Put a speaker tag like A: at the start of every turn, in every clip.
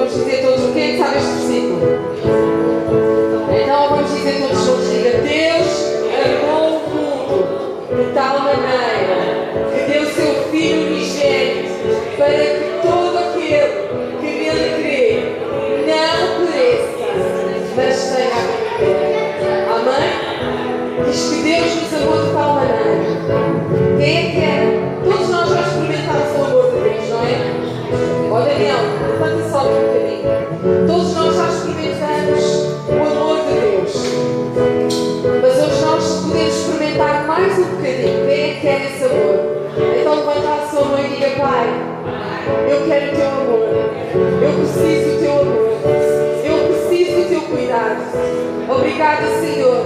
A: vamos dizer todos, quem sabe este versículo? Então vamos dizer todos juntos, diga: Deus amou o mundo de tal maneira que deu o seu Filho unigênito para que todo aquele que nele crê não pereça, mas tenha a vida. Amém? Diz que Deus nos amou de tal maneira. Quem é que é? Todos nós já experimentamos o amor de Deus, não é? Ó Daniel, levanta só um bocadinho. Todos nós já experimentamos o amor de Deus. Mas hoje nós podemos experimentar mais um bocadinho. Quem é que quer esse amor? Então levanta a sua mão e diga: Pai, eu quero o teu amor. Eu preciso do teu amor. Eu preciso do teu cuidado. Obrigada, Senhor,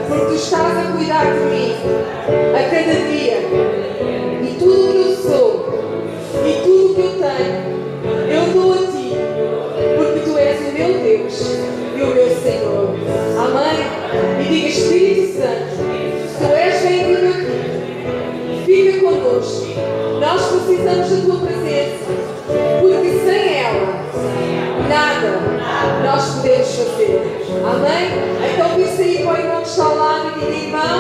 A: porque tu estás a cuidar de mim a cada dia. E tudo o que eu sou e tudo o que eu tenho, eu dou a ti, porque tu és o meu Deus e o meu Senhor. Amém? E diga: Espírito Santo, tu és bem-vindo aqui. Fica connosco. Nós precisamos da tua presença, porque sem ela nada nós podemos fazer. Amém? Então disse aí para o irmão que está ao lado e diga: Irmão,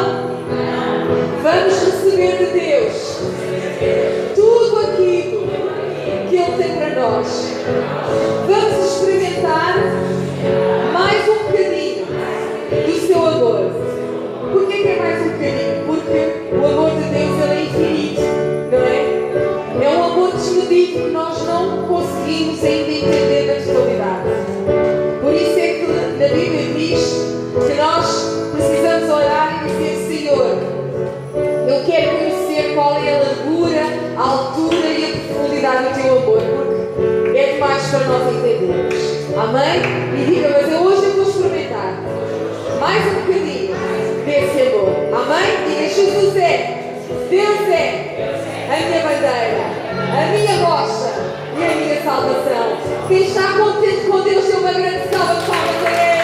A: vamos receber de Deus tudo aquilo que Ele tem para nós. Vamos experimentar mais um bocadinho do seu amor. Porquê que é mais um bocadinho? Porque o amor de Deus ele é infinito, não é? É um amor desmedido que nós não conseguimos ainda entender na totalidade. Por isso é que na Bíblia diz que nós precisamos orar e dizer: Senhor, eu quero conhecer qual é a largura, a altura e a profundidade do teu amor, porque é demais para nós entendermos. Amém? E diga: mas hoje eu vou experimentar mais um bocadinho desse amor. Amém? Diga: Jesus é, Deus é a minha bandeira, a minha rocha e a minha salvação. Quem está contente com Deus, dê uma grande salva de palmas a Ele.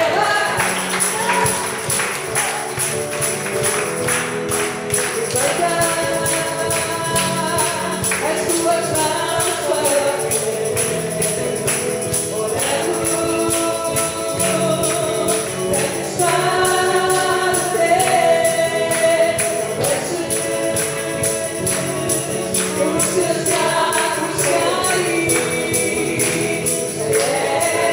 B: Yeah.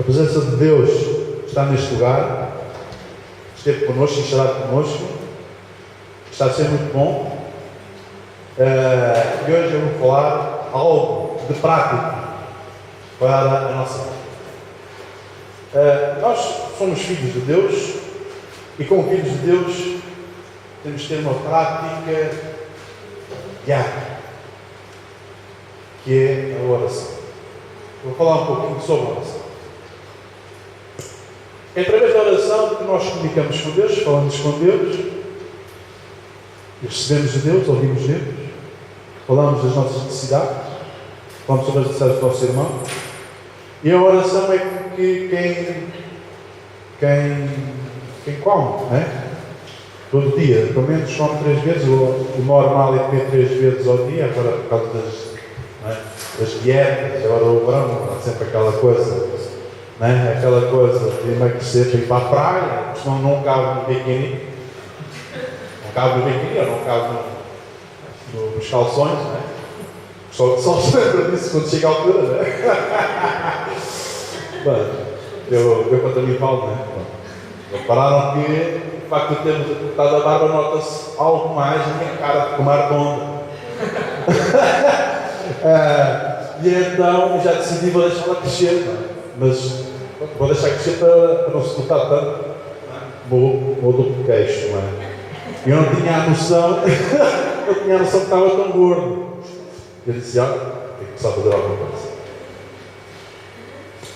B: A presença de Deus está neste lugar, esteve connosco e estará connosco, está a ser muito bom. E hoje eu vou falar algo de prático para a nossa vida. Nós somos filhos de Deus e, como filhos de Deus, temos de ter uma prática diária, que é a oração. Vou falar um pouquinho sobre a oração. É através da oração que nós comunicamos com Deus, falamos com Deus, recebemos de Deus, ouvimos Deus, falamos das nossas necessidades, falamos sobre as necessidades do nosso irmão. E a oração é que quem come, não é? Todo dia, pelo menos come 3 vezes, o normal é comer 3 vezes ao dia, agora por causa das dietas, agora o verão, há sempre aquela coisa, não é? Aquela coisa de emagrecer para ir para a praia, senão não cabe no biquíni, não cabe no biquíni, ou não cabe nos calções, não é? Só se lembra disso quando chega a altura, não é? Bem, eu quanto a mim falo, não é? Repararam que o facto de termos apertado a barba nota-se algo mais na minha cara de tomar onda. E então já decidi, vou deixá-la crescer, não é? Mas vou deixar crescer para não se notar tanto o duplo queixo, não é? Eu não tinha a noção, eu tinha a noção que estava tão gordo. Eu disse, tem que começar a fazer alguma coisa.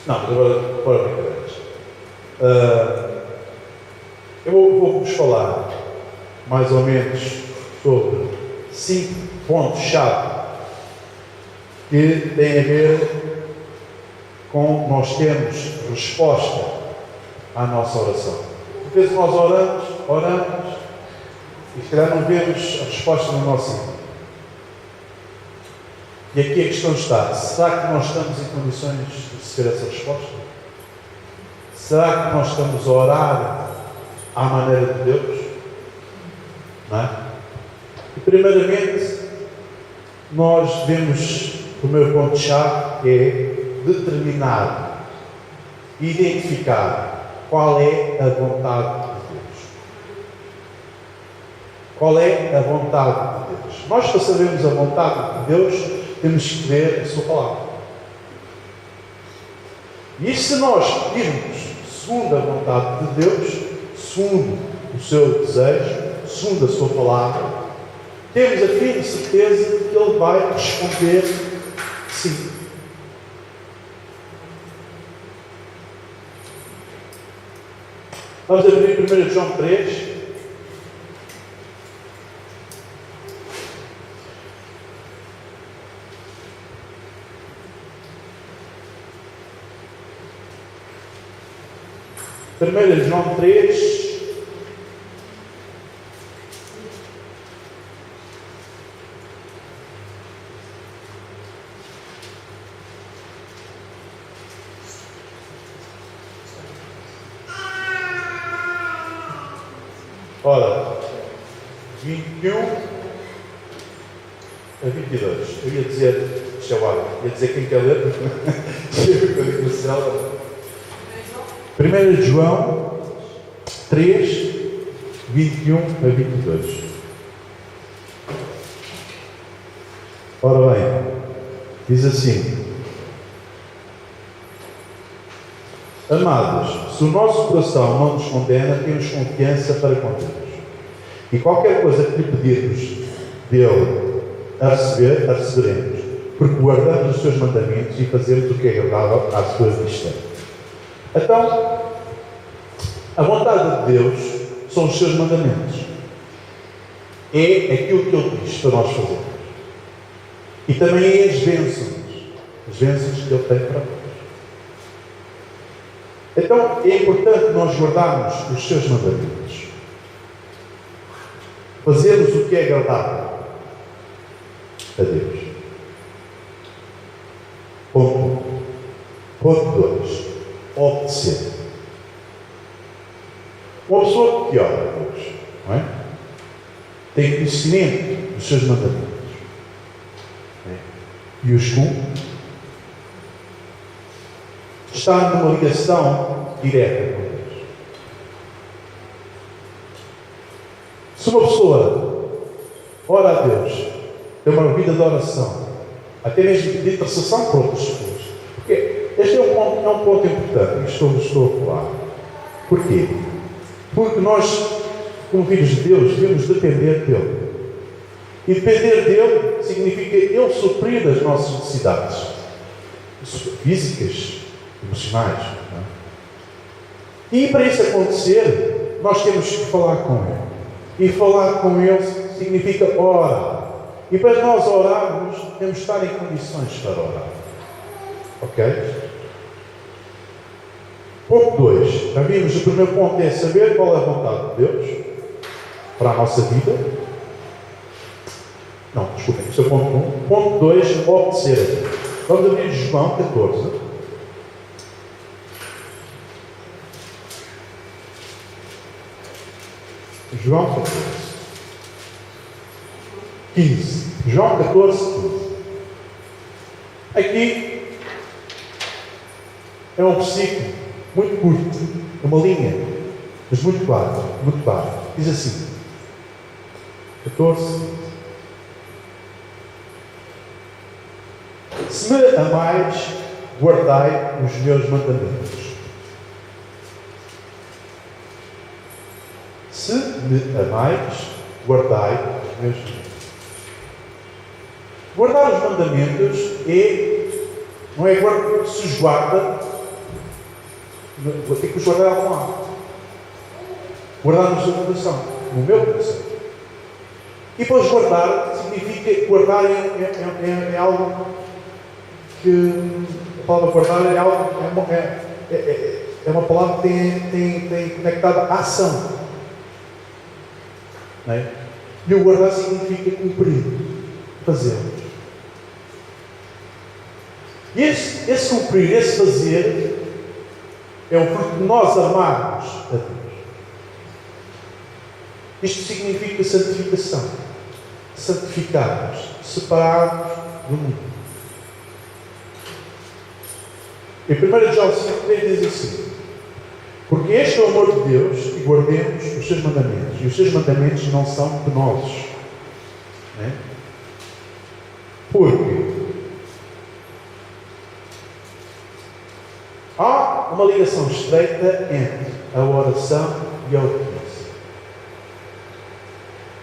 B: Não, mas agora, fora brincadeiras. Eu vou-vos falar, mais ou menos, sobre 5 pontos-chave que têm a ver com nós termos resposta à nossa oração. Às vezes nós oramos, e se calhar não vemos a resposta na nossa vida. E aqui a questão está: será que nós estamos em condições de receber essa resposta? Será que nós estamos a orar à maneira de Deus? Não é? E primeiramente, nós vemos, o meu ponto-chave é determinar, identificar qual é a vontade de Deus. Qual é a vontade de Deus? Nós, para sabermos a vontade de Deus, temos que ver a sua palavra. E se nós pedirmos segundo a vontade de Deus, segundo o seu desejo, segundo a sua palavra, temos a firme certeza de que Ele vai responder sim. Vamos abrir 1 João 3. Primeiro João 3. Ora, 21 a 22. Eu ia dizer, ia dizer quem quer ler, no céu. 1 João 3, 21 a 22. Ora bem, diz assim: Amados, se o nosso coração não nos condena, temos confiança para com Deus. E qualquer coisa que lhe pedirmos dele a receberemos, porque guardamos os seus mandamentos e fazemos o que é agradável à sua vista. Então, a vontade de Deus são os seus mandamentos. É aquilo que Ele diz para nós fazermos. E também é as bênçãos que Ele tem para nós. Então, é importante nós guardarmos os seus mandamentos. Fazermos o que é agradável a Deus. Ponto 2. Obedecer. Uma pessoa que ora a Deus, não é? Tem conhecimento dos seus mandamentos. E os cumpre. estar numa ligação direta com Deus. Se uma pessoa ora a Deus, tem uma vida de oração, até mesmo de intercessão por outras pessoas, porque este é um ponto importante, isto estou a falar. Porquê? Porque nós, como filhos de Deus, devemos depender dele. E depender dele significa ele suprir as nossas necessidades físicas, emocionais. Não é? E para isso acontecer, nós temos que falar com ele. E falar com ele significa orar. E para nós orarmos, temos de estar em condições para orar. Ok? Ponto 2. Já vimos, o primeiro ponto é saber qual é a vontade de Deus para a nossa vida. Não, desculpem, este é o ponto 1. Ponto 2, obedecer a Deus. Vamos abrir João 14. João 14. 15. João 14, 15. Aqui é um versículo muito curto, uma linha, mas muito claro, muito claro. Diz assim: 14, 15. Se me amais, guardai os meus mandamentos. Se me amais, guardai os meus mandamentos. Guardar os mandamentos não é guardar, se os guarda, tem que os guardar algum lado. Guardar no seu coração, no meu coração. E depois guardar significa, guardar é algo que, a palavra guardar é algo, é uma palavra que tem conectada à ação. Não é? E o guardar significa cumprir, fazer. E esse cumprir, esse fazer, é o fruto de nós amarmos a Deus. Isto significa santificação. Santificarmos, separarmos do mundo. Em 1 João 5,3 diz assim: porque este é o amor de Deus, que guardemos os seus mandamentos. E os seus mandamentos não são penosos. Não é? Porque há uma ligação estreita entre a oração e a obediência.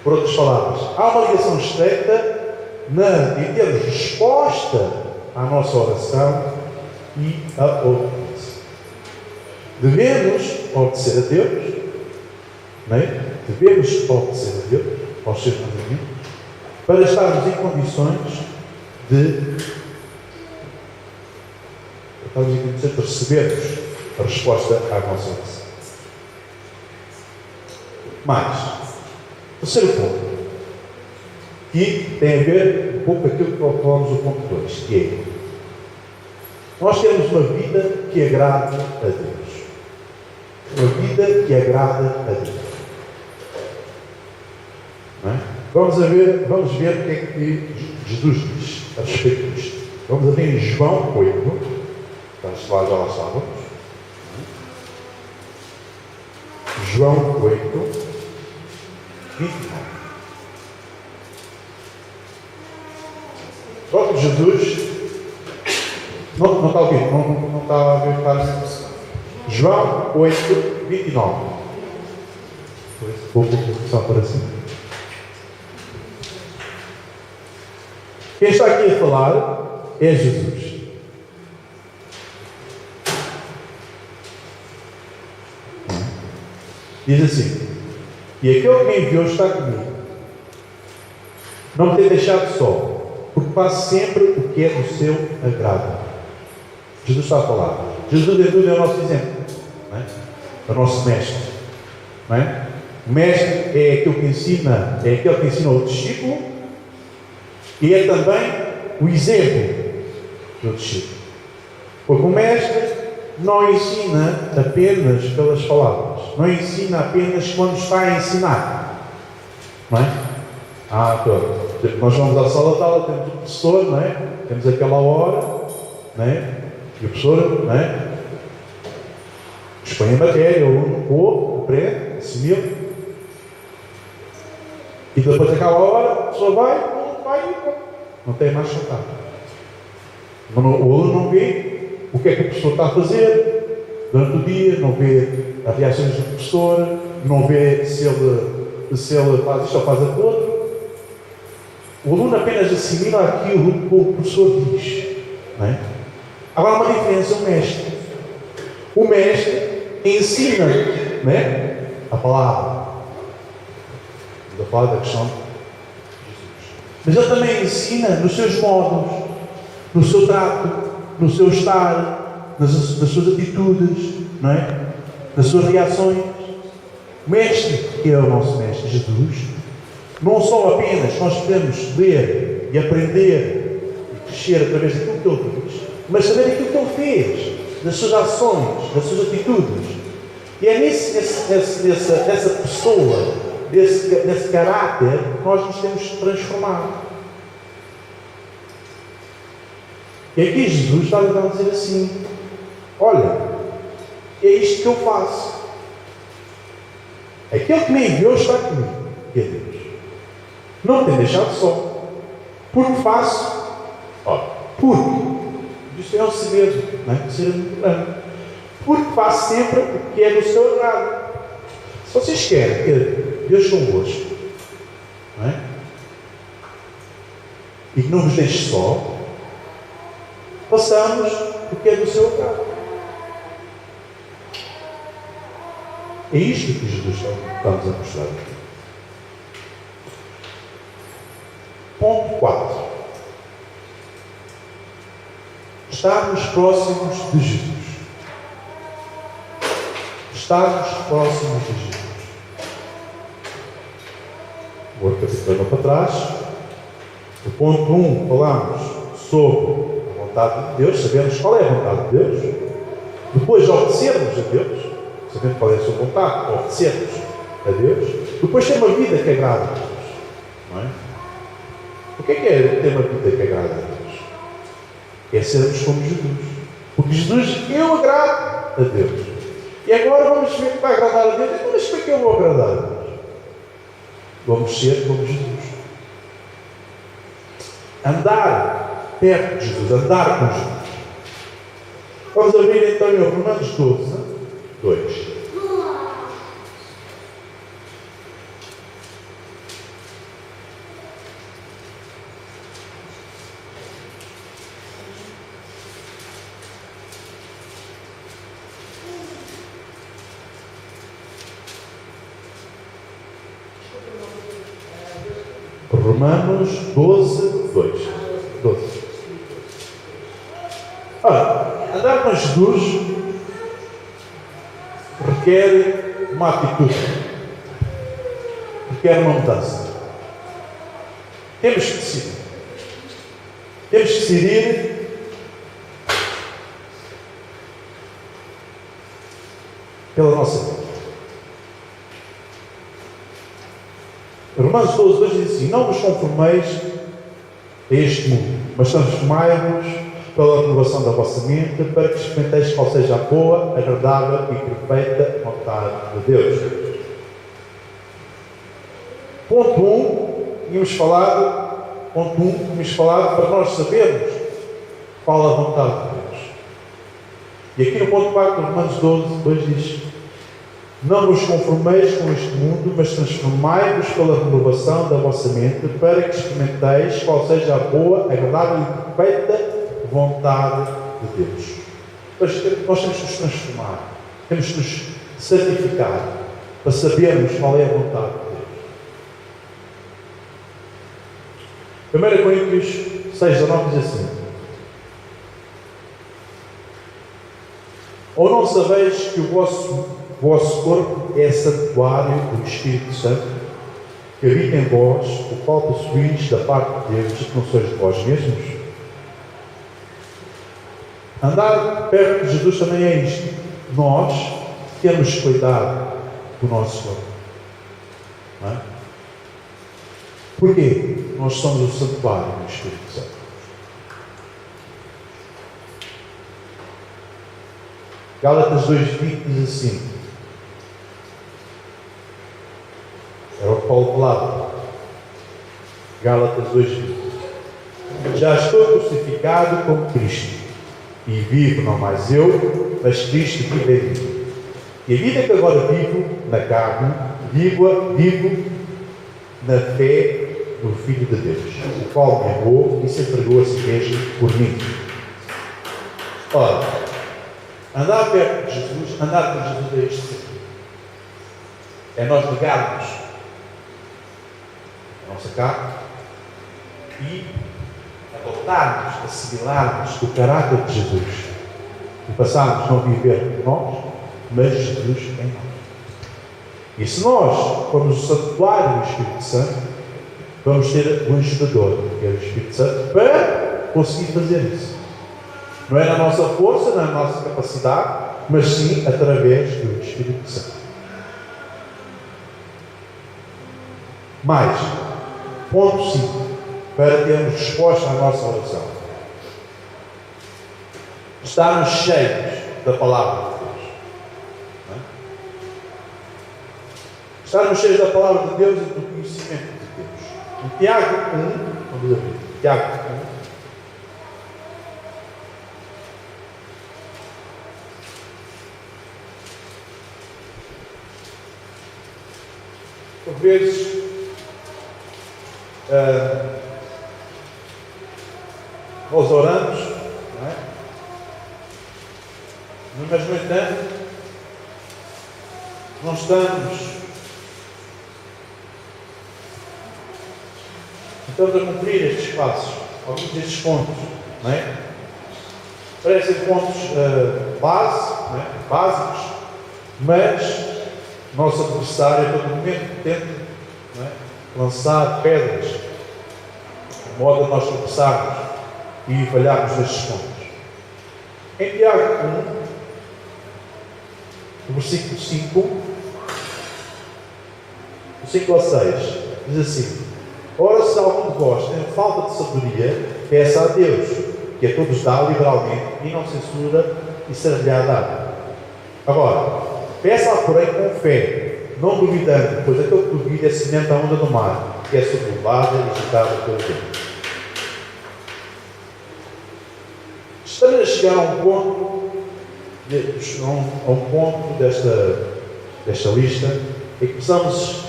B: Por outras palavras, há uma ligação estreita em termos resposta à nossa oração e à obediência. Devemos obedecer a Deus, não é? Devemos obedecer a Deus, aos seus mandamentos, para estarmos em condições de recebermos a resposta à nossa oração. Mais, terceiro ponto, que tem a ver um pouco com aquilo que falamos no ponto 2, que é: nós temos uma vida que agrada a Deus. Uma vida que agrada a Deus. Não é? Vamos ver o que é que Jesus diz a respeito disto. Vamos a ver em João 8. Já lá estávamos. João 8, 29. O próprio Jesus não está a ouvir, não está a ver claramente. João 8, 29. Vou só para cima. Quem está aqui a falar é Jesus. Diz assim: e aquele que me enviou está comigo. Não me tem deixado só, porque faço sempre o que é do seu agrado. Jesus está a falar. Jesus é o nosso exemplo, não é? É o nosso mestre, não é? O mestre é aquele que ensina, o discípulo, e é também o exemplo do discípulo. Porque o mestre não ensina apenas pelas palavras, não ensina apenas quando está a ensinar, não é? Nós vamos à sala de aula, temos o professor, não é? Temos aquela hora, não é? E o professor, não é? expõe a matéria, o aluno ouve, aprende, assimila. E depois daquela hora, a pessoa vai e não tem mais contato. O aluno não vê o que é que o professor está a fazer durante o dia, não vê as reações do professor, não vê se ele faz isto ou faz aquilo. O aluno apenas assimila aquilo que o professor diz. Não é? Agora, uma diferença, o mestre. O mestre ensina, não é? A palavra. Da palavra da questão de Jesus. Mas ele também ensina nos seus modos, no seu trato, no seu estar, nas suas atitudes, não é? Nas suas reações. O mestre, que é o nosso mestre Jesus, não só apenas nós podemos ler e aprender e crescer através daquilo que ele diz, mas também daquilo que ele fez, das suas ações, das suas atitudes. E é nessa pessoa, desse caráter, que nós nos temos transformado. E aqui Jesus está a dizer assim: olha, é isto que eu faço. Aquele que me enviou está comigo, que é Deus. Não me tem deixado só. Porque faço. Olha, porque. Isto é um segredo, não é? Ser muito grande. Porque faço sempre o que é do seu agrado. Se vocês querem ter Deus convosco, não é? E que não vos deixe só, façamos o que é do seu agrado. É isto que Jesus está-nos a mostrar aqui. Ponto 4. Estarmos próximos de Jesus. Estarmos próximos de Jesus. Vou recapitulando para trás. No ponto 1, falamos sobre a vontade de Deus, sabemos qual é a vontade de Deus. Depois, obedecermos a Deus, sabendo qual é a sua vontade, obedecermos a Deus. Depois, ter uma vida que agrada a Deus. Não é? O que é ter uma vida que agrada a Deus? É sermos como Jesus. Porque Jesus, eu agrado a Deus. E agora vamos ver que vai agradar a Deus. Mas como é que eu vou agradar a Deus? Vamos ser como Jesus. Andar perto de Jesus, andar com Jesus. Vamos abrir então em Romanos 12, 2. Romanos 12, 2. 12. Ora, andar com Jesus requer uma atitude, requer uma mudança. Temos que decidir. Temos que decidir pela nossa vida. Romanos 12, 2 diz assim: não vos conformeis a este mundo, mas transformai-vos pela renovação da vossa mente, para que experimenteis qual seja a boa, agradável e perfeita vontade de Deus. Ponto 1, tínhamos falado para nós sabermos qual a vontade de Deus. E aqui no ponto 4, Romanos 12, 2 diz: não vos conformeis com este mundo, mas transformai-vos pela renovação da vossa mente, para que experimenteis qual seja a boa, agradável e perfeita vontade de Deus. Nós temos que nos transformar, temos que nos santificar, para sabermos qual é a vontade de Deus. 1 Coríntios 6:19 diz assim: ou não sabeis que o vosso corpo é santuário do Espírito Santo, que habita em vós, o qual possuís da parte de Deus, e que não sois de vós mesmos? Andar perto de Jesus também é isto. Nós temos cuidado do nosso corpo. Não é? Porquê? Nós somos o santuário do Espírito Santo. Gálatas 2:20 diz assim, era o que Paulo falava, Gálatas 2:20, já estou crucificado com Cristo, e vivo não mais eu, mas Cristo vive em mim. E a vida que agora vivo na carne, vivo na fé do Filho de Deus, o qual me amou e se entregou a si mesmo por mim. Ora, andar perto de Jesus, andar com Jesus é isto. É nós negarmos a nossa carne e adotarmos, assimilarmos o caráter de Jesus e passarmos a não viver por nós, mas Jesus em nós. E se nós formos o santuário do Espírito Santo, vamos ter um ajudador, que é o Espírito Santo, para conseguir fazer isso. Não é na nossa força, não é na nossa capacidade, mas sim através do Espírito Santo. Mais, ponto 5, para termos resposta à nossa oração. Estarmos cheios da palavra de Deus. Não é? Estarmos cheios da palavra de Deus e do conhecimento de Deus. Em Tiago 1, vamos abrir. Tiago 1. Por vezes, nós oramos, não é? Mas, no entanto, não estamos a cumprir estes passos, alguns destes pontos, não é? Parecem pontos não é? Básicos, mas o nosso adversário a todo momento tenta, não é? Lançar pedras, de modo a nós tropeçarmos e falharmos nestes pontos. Em Tiago 1, no versículo 5, do 5 ao 6, diz assim: ora, se algum de vós tem falta de sabedoria, peça a Deus, que a todos dá liberalmente e não censura, e será-lhe-á dado. Agora, peça-a, porém, com fé, não duvidando, pois aquele que duvida é semelhante à onda do mar, que é sobrelevada e agitada pelo vento. Estamos a chegar a um ponto desta lista em que começamos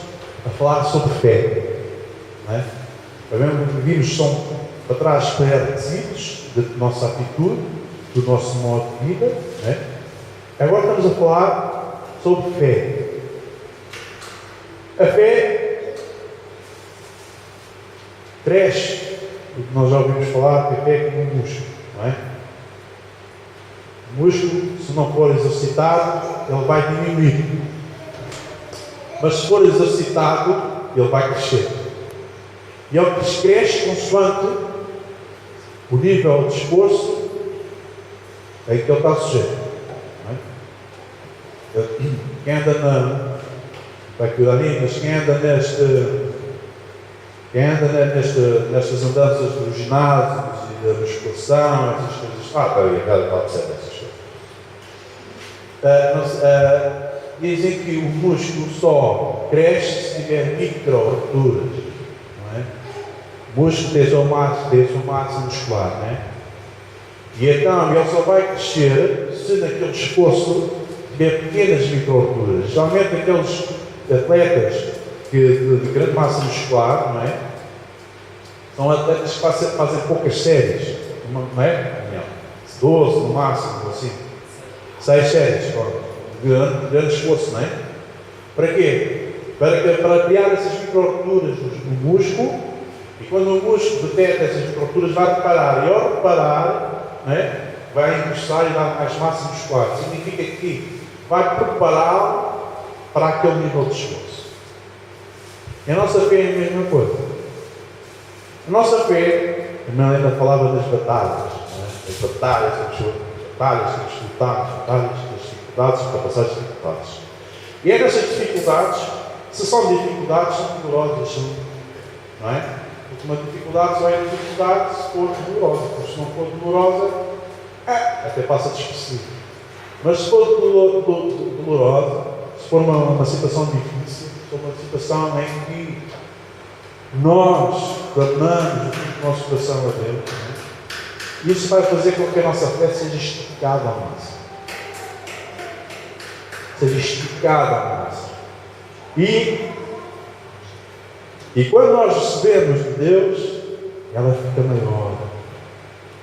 B: a falar sobre fé. Não é? Vimos são para trás pré-requisitos da nossa atitude, do nosso modo de vida. Não é? Agora estamos a falar sobre fé. A fé cresce, porque nós já ouvimos falar que a fé é como um músculo, não é? O músculo, se não for exercitado, ele vai diminuir. Mas se for exercitado, ele vai crescer. E ele cresce consoante o nível de esforço em que ele está sujeito. Não é? Quem anda vai cuidar disso, mas quem anda nestas andanças dos ginásios e da musculação, essas coisas, pode ser essas coisas. Dizem que o músculo só cresce se tiver micro-rupturas, não é? O músculo tem o máximo muscular, não é? E então ele só vai crescer se naquele esforço tiver pequenas micro-rupturas. Geralmente aqueles atletas de grande massa muscular, não é? São atletas que fazem poucas séries, não é? 12 no máximo, assim. 6 séries, grande esforço, não é? Para quê? Para criar essas micro-rupturas no músculo, e quando o músculo detecta essas micro-rupturas, vai reparar, e ao reparar, não é? Vai encostar e dar mais massa muscular. Significa que vai prepará-lo para aquele nível de esforço. E a nossa fé é a mesma coisa. A nossa fé, a minha ainda falava das batalhas, não é? As batalhas, temos que lutar, as dificuldades, para passar as dificuldades. E é nessas dificuldades, se são dificuldades, são dolorosas, não é? Porque uma dificuldade só é dificuldade se for dolorosa, porque se não for dolorosa, até passa despercebido. Mas se for dolorosa, se for uma situação difícil, se for uma situação em que nós clamamos o nosso coração a Deus, isso vai fazer com que a nossa fé seja esticada ao máximo. Seja esticada ao máximo. E quando nós recebemos de Deus, ela fica maior.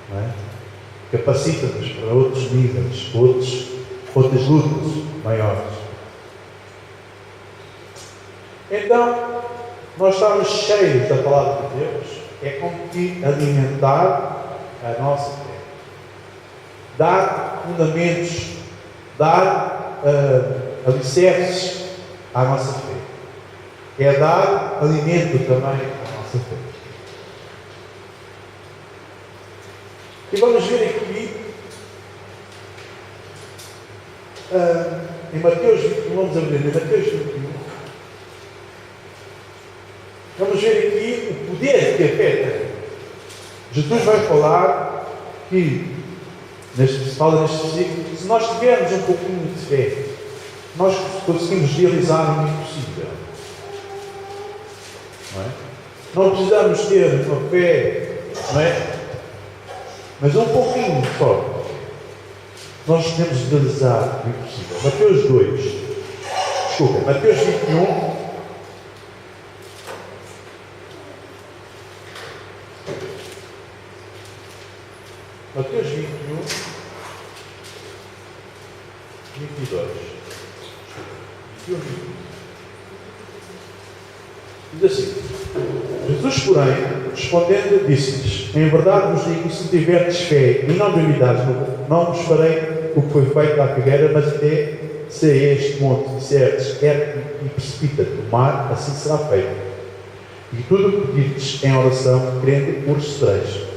B: Não é? Capacita-nos para outros níveis, outras lutas maiores. Então, nós estamos cheios da palavra de Deus, é como que alimentar a nossa fé. Dar fundamentos, dar alicerces à nossa fé. É dar alimento também à nossa fé. E vamos ver aqui em Mateus 21, vamos abrir em Mateus 21. Vamos ver aqui o poder que a fé tem. Jesus vai falar que, fala neste versículo, se nós tivermos um pouquinho de fé, nós conseguimos realizar o impossível. Não é? Não precisamos ter uma fé, não é? Mas um pouquinho só. Nós podemos realizar o impossível. Mateus 2. Desculpem, Mateus 21. Mateus 21, 22. 21, 22. Diz assim: Jesus, porém, respondendo, disse-lhes: em verdade vos digo, se tiverdes fé e não duvidares, não vos farei o que foi feito à figueira, mas até se a este monte disserdes, ergue e precipita-te no mar, assim será feito. E tudo o que pedirdes em oração, crendo, o recebereis.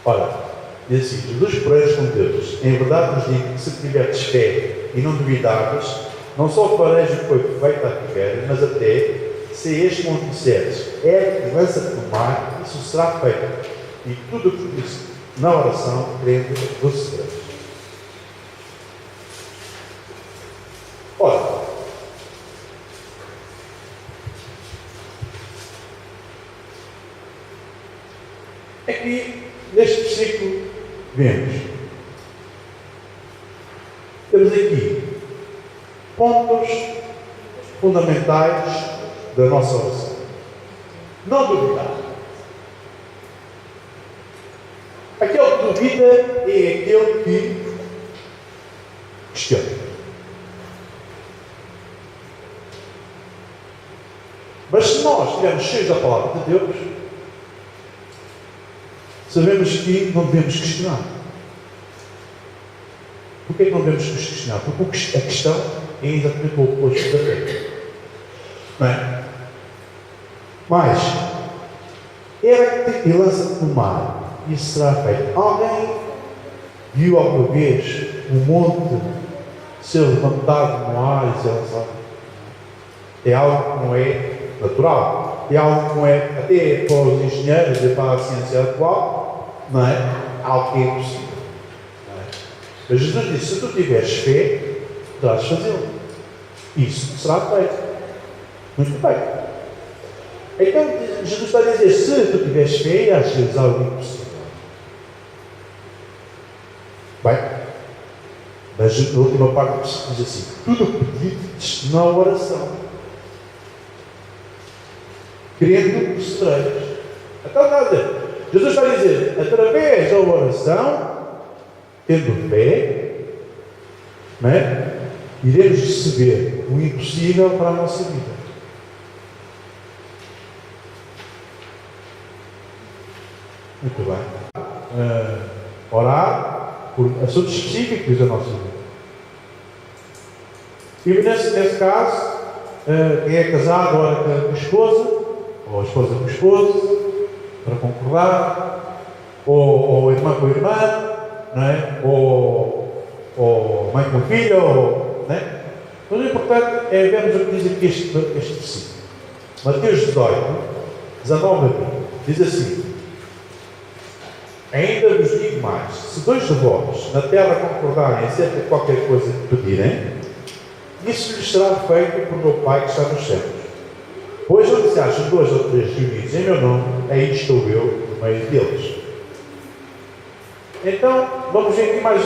B: Ora, diz assim: Jesus, porém, respondeu-lhes: em verdade vos digo que se tiverdes fé e não duvidares, não só fareis o que foi feito à figueira, mas até, se este monte disseres, ergue e lança-te no mar, isso será feito. E tudo o que pedires na oração, crendo, o recebereis. Ora, aqui, neste versículo, temos aqui pontos fundamentais da nossa oração. Não duvidar. Aquele que duvida é aquele que questiona. Mas se nós estivermos cheios da palavra de Deus, sabemos que não devemos questionar. Porquê que não devemos nos questionar? Porque a questão é exatamente o oposto da fé. Não é? Mas, ergue-te e lança-te no mar, e isso será feito. Alguém viu alguma vez um monte ser levantado no ar e ser lançado? É algo que não é natural. É algo que não é, até para os engenheiros e para a ciência atual, não é? Algo que é impossível. Não é? Mas Jesus disse: se tu tiveres fé, poderás fazê-lo. Isso será feito. Muito bem. Então, Jesus está a dizer: se tu tiveres fé, irás realizar o impossível. Bem, mas na última parte diz assim: tudo o que pedires na oração, crendo, recebereis. Então, está a dizer, Jesus está a dizer: através da oração, tendo fé, não é? Iremos receber o impossível para a nossa vida. Muito bem. Orar por assuntos específicos da nossa vida. E nesse caso, quem é casado ora com a esposa, ou a esposa com o esposo, para concordar, ou irmã com a irmã, não é? ou mãe com a filha, não é? Mas o importante é vermos o que diz aqui este versículo. Mateus 18, 19 a 20, diz assim: Ainda vos digo mais: se dois de vós na terra concordarem acerca de qualquer coisa que pedirem, isso lhes será feito por meu Pai que está nos céus. Pois onde se acham dois ou três reunidos em meu nome, aí estou eu no meio deles. Então, vamos ver aqui mais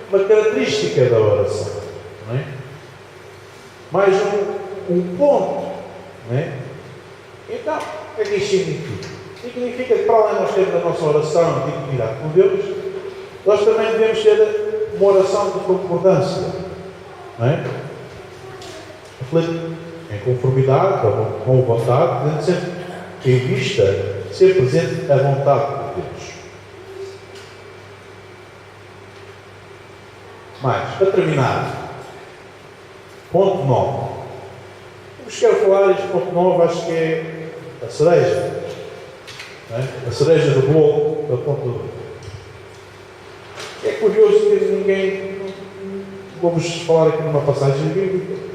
B: uma característica da oração. Não é? Mais um ponto. Não é? Então, o que é que isto significa? Significa que, para além de nós termos a nossa oração de intimidade com Deus, nós também devemos ter uma oração de concordância. Não é? Em conformidade com a vontade, tendo sempre em vista, ser presente a vontade de Deus. Mas, para terminar, ponto 9. Vos quero falar, este ponto 9, acho que é a cereja. Não é? A cereja do bolo da ponta do. É curioso que ninguém. Vamos falar aqui numa passagem bíblica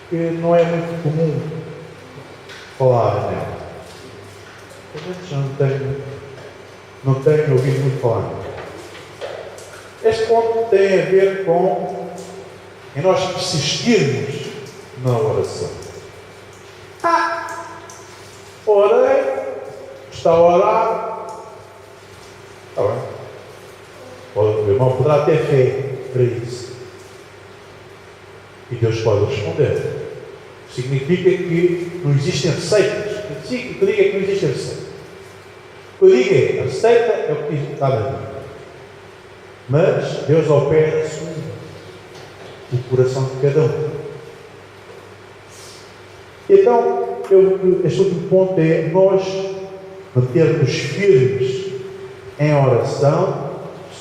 B: que não é muito comum falar nela. A gente já não tem ouvido muito falar. Este ponto tem a ver com em nós persistirmos na oração. Orei, está a orar. Está bem. O irmão poderá ter fé para isso. E Deus pode responder. Significa que não existem receitas. O que eu digo é que não existe receita. O que eu digo é, a receita é o que está na Bíblia. Mas Deus opera segundo o coração de cada um. Então, este último ponto é nós mantermos firmes em oração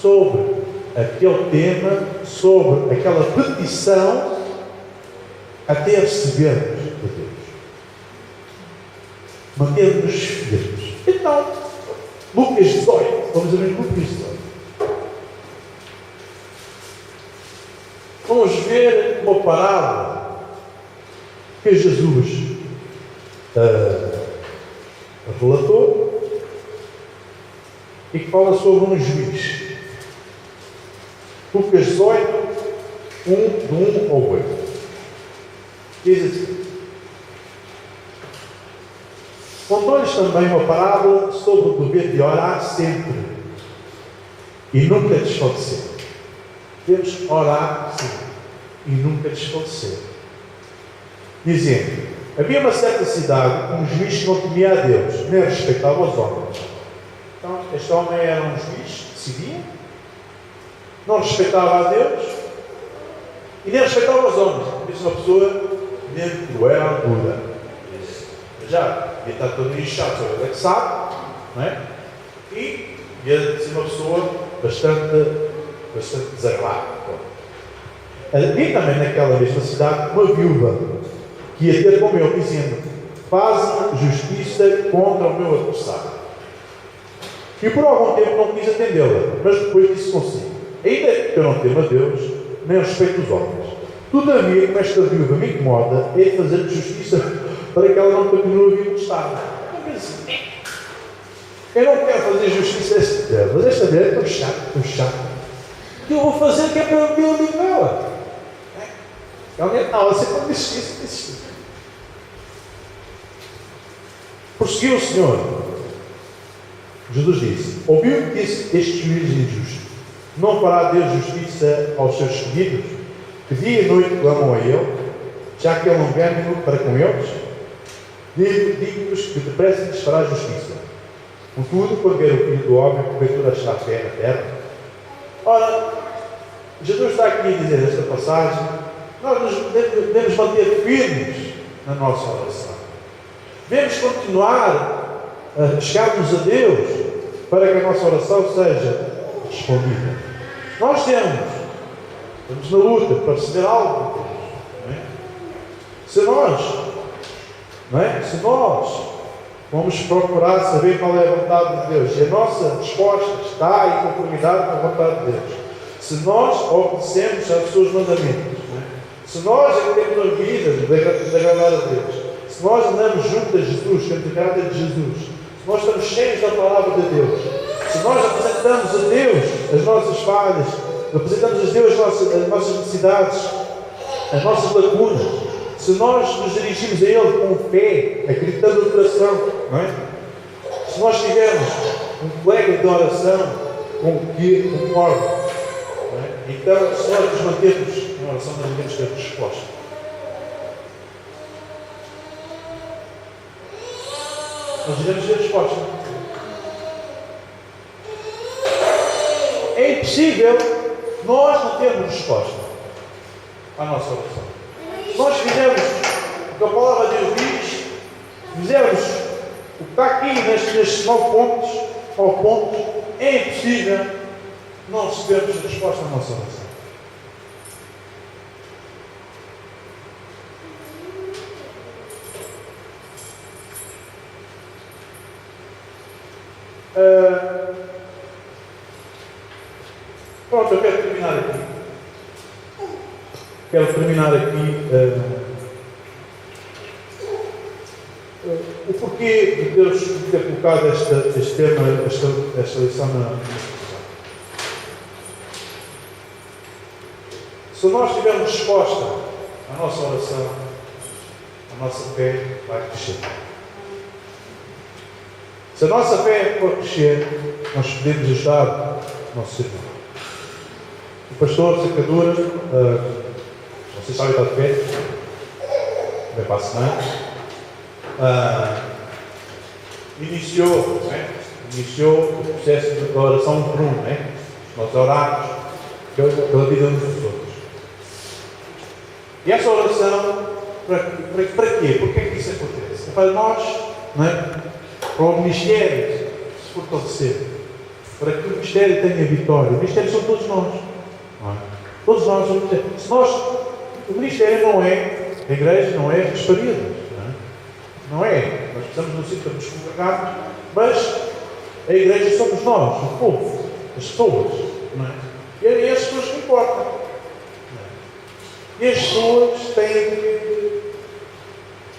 B: sobre aquele tema, sobre aquela petição, até recebermos de Deus. Manter-nos firmes. Então, Lucas 18. Vamos abrir Lucas 18. Vamos ver uma parábola que Jesus relatou e que fala sobre um juiz. Lucas 18, de 1 ao 8. Diz assim: contou-lhes também uma parábola sobre o dever de orar sempre e nunca desfalecer. Devemos orar sempre e nunca desfalecer. Dizendo: havia uma certa cidade, um juiz que não temia a Deus, nem respeitava os homens. Então, este homem era um juiz, decidia, não respeitava a Deus e nem respeitava os homens. Diz uma pessoa mesmo cruel, dura. Já ia estar todo inchado sobre o sabe, não é? E ia ser uma pessoa bastante desagradável. Havia também naquela mesma cidade uma viúva que ia ter com ele, dizendo: faz-me justiça contra o meu adversário. E por algum tempo não quis atendê-la, mas depois disse consigo: ainda que eu não temo a Deus, nem respeito os homens, todavia, como esta viúva me incomoda, é de fazer justiça para que ela não continue a vir-me. Eu não quero fazer justiça a esta mulher, mas esta mulher é tão chata. O que eu vou fazer que é para eu vir com ela? Ela sempre me justiça. Prosseguiu o Senhor. Jesus disse: ouviu o que disse este juiz injusto? Não fará Deus justiça aos seus escolhidos, que dia e noite clamam a Ele, já que Ele não ganha para com eles? Digo-vos que depressa lhes fará justiça. Contudo, quando vier o Filho do Homem, porventura achará fé na terra? Ora, Jesus está aqui a dizer esta passagem, nós nos devemos manter firmes na nossa oração. Devemos continuar a chegarmos a Deus para que a nossa oração seja respondida. Nós estamos na luta para receber algo de Deus. Não é? Se nós vamos procurar saber qual é a vontade de Deus e a nossa resposta está em conformidade com a vontade de Deus, se nós obedecemos aos seus mandamentos, não é? Se nós temos a vida de agradar a Deus, se nós andamos junto a Jesus, cantando de Jesus, se nós estamos cheios da palavra de Deus, Se nós apresentamos a Deus as nossas falhas, apresentamos a Deus as nossas necessidades, as nossas lacunas, se nós nos dirigimos a Ele com fé, acreditando no coração, não é? Se nós tivermos um colega de oração com que concorda, não é? Então, se nós nos mantermos em oração, nós devemos ter resposta. Nós devemos ter resposta. É impossível nós não termos resposta à nossa oração. Se nós fizermos o que a palavra de Deus diz, fizermos o que está aqui nestes 9 pontos, é impossível não recebermos resposta à nossa oração. Pronto, eu quero terminar aqui. O porquê de Deus ter colocado este tema, esta lição na discussão. Se nós tivermos resposta à nossa oração, a nossa fé vai crescer. Se a nossa fé for crescer, nós podemos ajudar o nosso irmão. O pastor Sacadura, vocês sabem da fé, bem para a semana, iniciou o processo de oração por um, né? Nós oramos pela vida uns dos outros. E essa oração, para quê? Porquê que isso acontece? É para nós, não é? Para o ministério se fortalecer, para que o ministério tenha vitória. O ministério são todos nós. Não é? Todos nós somos ministério. Se nós, o ministério não é, a igreja não é as paredes. Não é. Nós precisamos de um sítio para nos congregarmos, mas a igreja somos nós, o povo, as pessoas. Não é? E é as pessoas que importam. Não é? E as pessoas têm que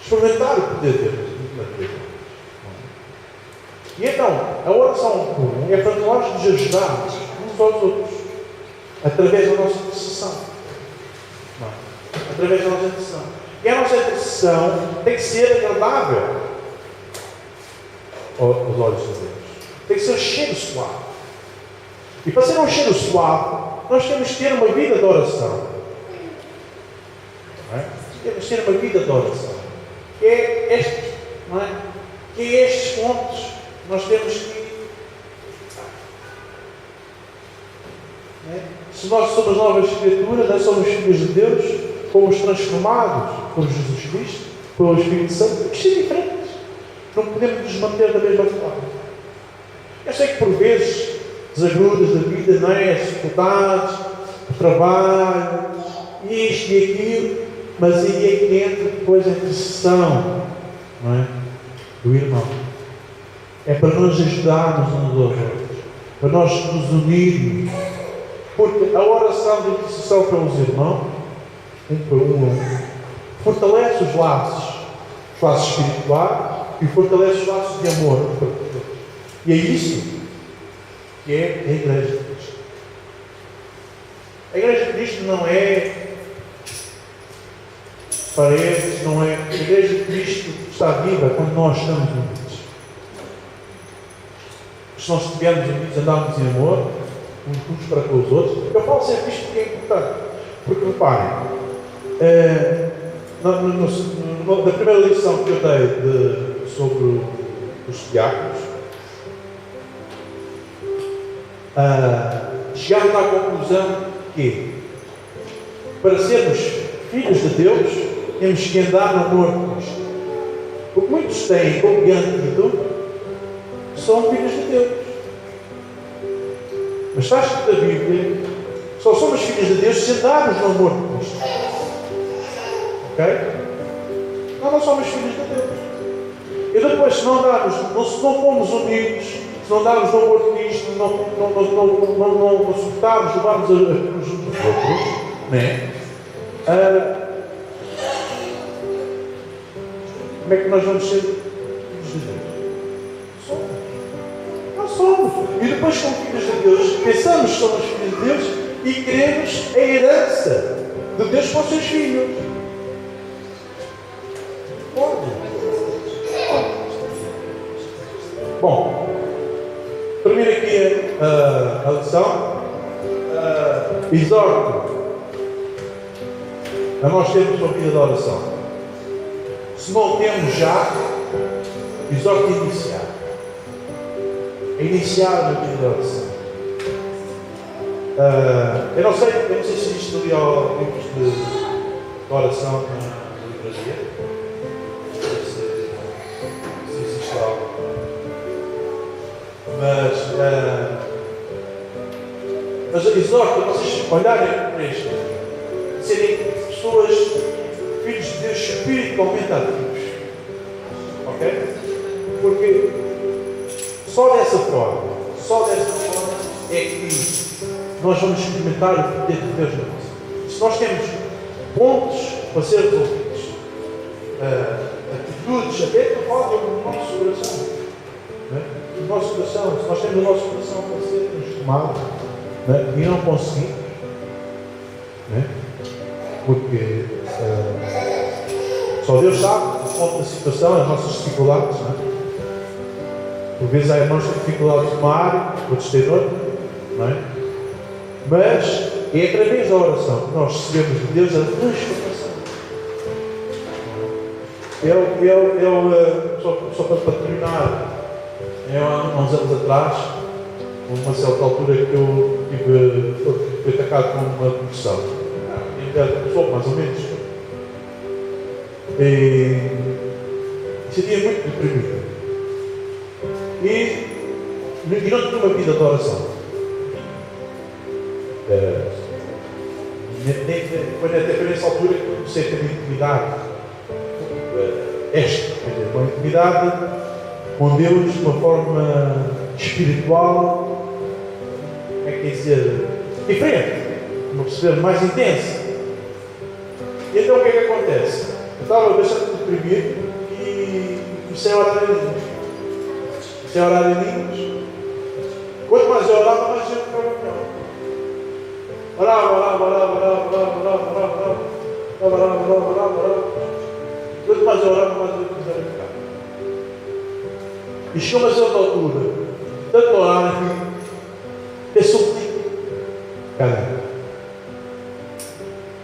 B: experimentar o poder de Deus na vida. E então, a oração comum é para nós nos ajudarmos uns aos outros, através da nossa intercessão. Não é? Através da nossa intercessão. E a nossa intercessão tem que ser agradável aos olhos de Deus. Tem que ser um cheiro suave. E para ser um cheiro suave, nós temos que ter uma vida de oração. Não é? Temos que ter uma vida de oração. Que é estes pontos. Nós temos que. Se nós somos novas criaturas, nós somos filhos de Deus, fomos transformados por Jesus Cristo, pelo Espírito Santo, temos que ser diferentes. Não podemos nos manter da mesma forma. Eu sei que por vezes, desagrudas da vida, não é? As dificuldades, o trabalho, isto e aquilo, mas aí é que entra depois a intercessão, não é? Do irmão. É para nós ajudarmos uns aos outros, para nós nos unirmos, porque a oração de intercessão pelos irmãos, um para um, fortalece os laços espirituais e fortalece os laços de amor. E é isso que é a Igreja de Cristo. A Igreja de Cristo não é paredes, não é. A Igreja de Cristo está viva quando nós estamos unidos. Se nós estivermos unidos, andarmos em amor, uns para com os outros. Eu falo sempre isto porque é importante. Porque, reparem, na primeira lição que eu dei sobre os diáconos, chegaram à conclusão que, para sermos filhos de Deus, temos que andar no amor de Cristo. Porque muitos têm como título que são filhos de Deus. Mas está escrito na Bíblia, só somos filhos de Deus se andarmos no amor de Cristo. Ok? Nós não somos filhos de Deus. E depois, se não formos unidos, se não darmos no amor de Cristo, não suportarmos, levarmos uns dos outros, né? Como é que nós vamos ser filhos de Deus? Somos. Nós somos. E depois, como filhos de Deus, pensamos que somos filhos de Deus e queremos a herança de Deus para os seus filhos. Bom, termino aqui a lição. Exorto a nós termos uma vida de oração. Se não temos já, exorto a iniciar. A iniciar uma vida de oração. Eu não sei se existe ali livros de oração na livraria. Se existe algo. Mas exorto a vocês olharem para isto, serem pessoas, filhos de Deus espiritualmente ativos. Ok? Porque só dessa forma é que nós vamos experimentar o poder de Deus na nossa vida. Se nós temos pontos para ser resolvidos, atitudes, até que faltam no nosso coração. No nosso coração, se nós temos o nosso coração para ser transformado, e não conseguimos, porque só Deus sabe o ponto da situação, as nossas dificuldades. Por vezes há irmãos que têm dificuldades numa área, outros têm noutra, mas é através da oração que nós recebemos de Deus a transformação. Só para terminar, há uns anos atrás, uma certa altura que eu fui atacado com uma depressão. Começou mais ou menos. E sentia muito deprimido. E não tinha uma vida de oração. Foi nessa altura que comecei a ter intimidade. Uma intimidade com Deus de uma forma espiritual, como é que é dizer, diferente, uma perceber mais intensa. E então o que é que acontece? Eu estava bastante deprimido e comecei a orar em línguas. Quanto mais eu orava, mais eu ficava melhor. Orava. Quanto mais eu orava, mais eu ficava melhor. E chegou a certa altura, tanto orar que eu suplico. Caramba.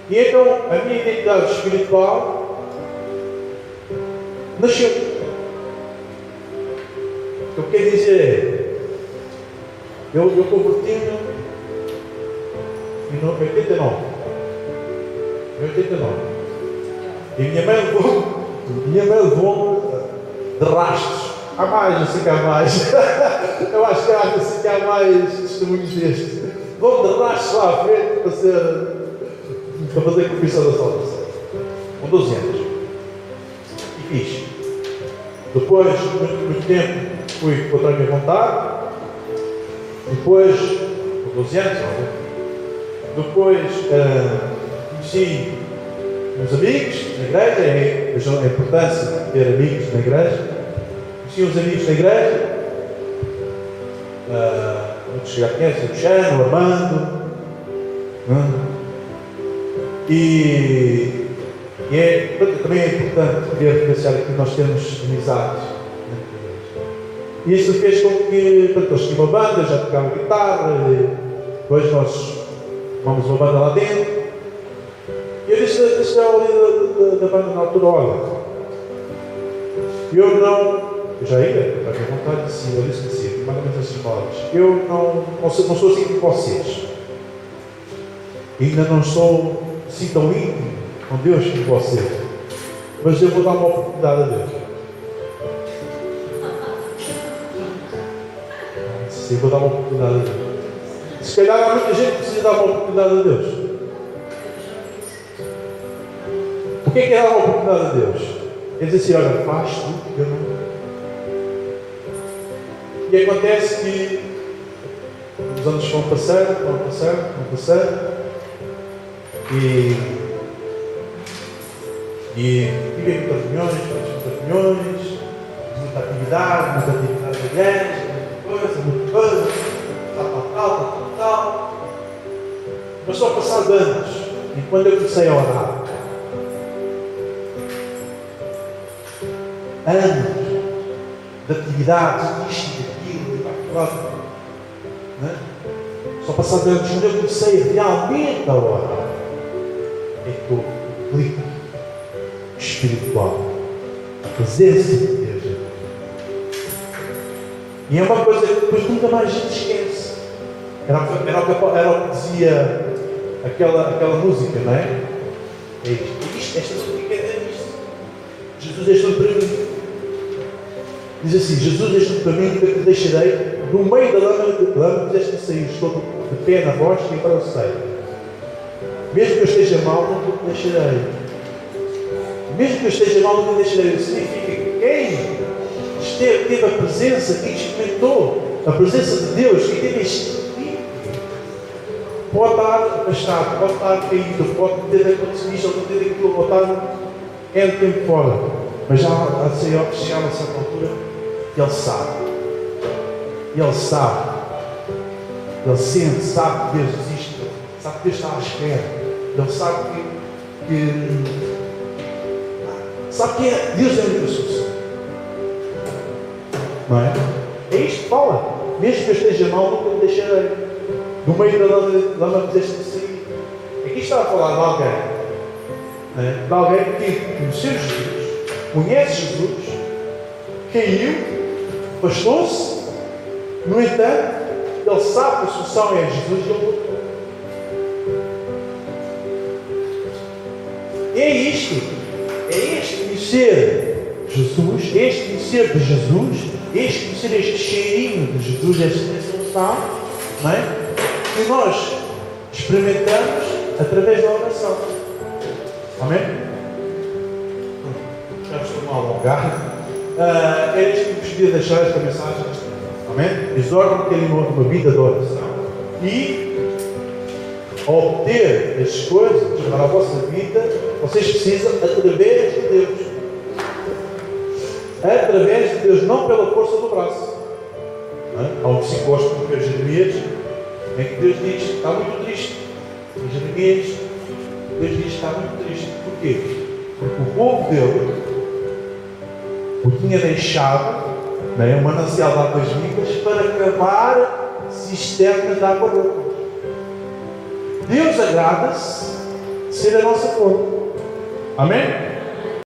B: E então a minha identidade espiritual nasceu. O que quer dizer é, eu converti-me em 89. E minha mãe levou-me de rastros. Há mais, não sei que há mais. Eu acho que há mais testemunhos destes. Vou-me de rastros lá à frente para fazer a confissão da salvação. Com 12 anos. E fiz. Depois, muito tempo, fui contra a minha vontade. Depois, com 12 anos, depois conheci uns amigos na igreja. Vejam a importância de ter amigos na igreja. Conheci uns amigos na igreja. Muitos já conhecem, o Chano, o Armando. E também é importante poder pensar que nós temos amizades. E isso fez com que, eles tinham uma banda, já tocavam guitarra, e depois nós formamos uma banda lá dentro. E eu disse ao líder da banda na altura: olha, eu já ia, para a minha vontade, eu disse assim, mais ou menos essas palavras: eu não sou assim como vocês, ainda não sou assim tão íntimo com Deus como vocês, mas eu vou dar uma oportunidade a Deus. Sim, vou dar uma oportunidade a Deus. Se calhar há muita gente que precisa dar uma oportunidade a Deus. O que é dar uma oportunidade a Deus? É dizer assim: olha, faz tudo que eu não. E acontece que os anos vão passando, e tive muitas reuniões, muita atividade na igreja, muita coisa. começou a passar anos, e quando eu comecei a orar, anos de atividades, disto, daquilo, de aquilo, não é? Só passado anos, quando eu comecei realmente a orar, é que houve o clique espiritual, a presença de Deus. E é uma coisa que depois nunca mais a gente esquece. Era o que dizia aquela música, não é? É isto, esta música é isto. Jesus és tudo para mim. Diz assim: Jesus és tudo para mim, nunca te deixarei. No meio da lama fizeste-me sair, estou de pé na rocha e para o seio. Mesmo que eu esteja mal, nunca te deixarei. Mesmo que eu esteja mal, nunca te deixarei. Significa que quem teve a presença, quem experimentou a presença de Deus, quem teve este pode estar afastado, pode estar caído, pode ter acontecido isto, pode ter aquilo, pode estar tempo fora. Mas já chega a certa altura, ele sabe. Ele sabe. Ele sente, sabe que Deus existe, sabe que Deus está à espera. Ele sabe que Deus é a única solução. Não é? É isto que fala. Mesmo que eu esteja mal, nunca me deixarei. No meio da lama fizeste-me sair. Aqui está a falar de alguém. Não é? De alguém que conheceu Jesus, conhece Jesus, caiu, afastou-se. No entanto, ele sabe que a solução é Jesus e ele voltou. É isto. É este conhecer Jesus, este conhecer de Jesus, este conhecer este cheirinho de Jesus, esta solução, não é? Que nós experimentamos através da oração. Amém? Já estou mal a alongar. É isto que eu gostaria de deixar esta mensagem. Amém? Exorto que ele uma vida de oração e a obter as coisas para a vossa vida, vocês precisam através de Deus. Através de Deus, não pela força do braço. Há um versículo que gosto de Jeremias, em que Deus diz que está muito triste. Em Jeremias, Deus diz que está muito triste. Porquê? Porque o povo dele o tinha deixado, não é, um manancial de águas vivas para cavar cisternas de água louca. Deus agrada-se de ser a nossa fonte. Amém?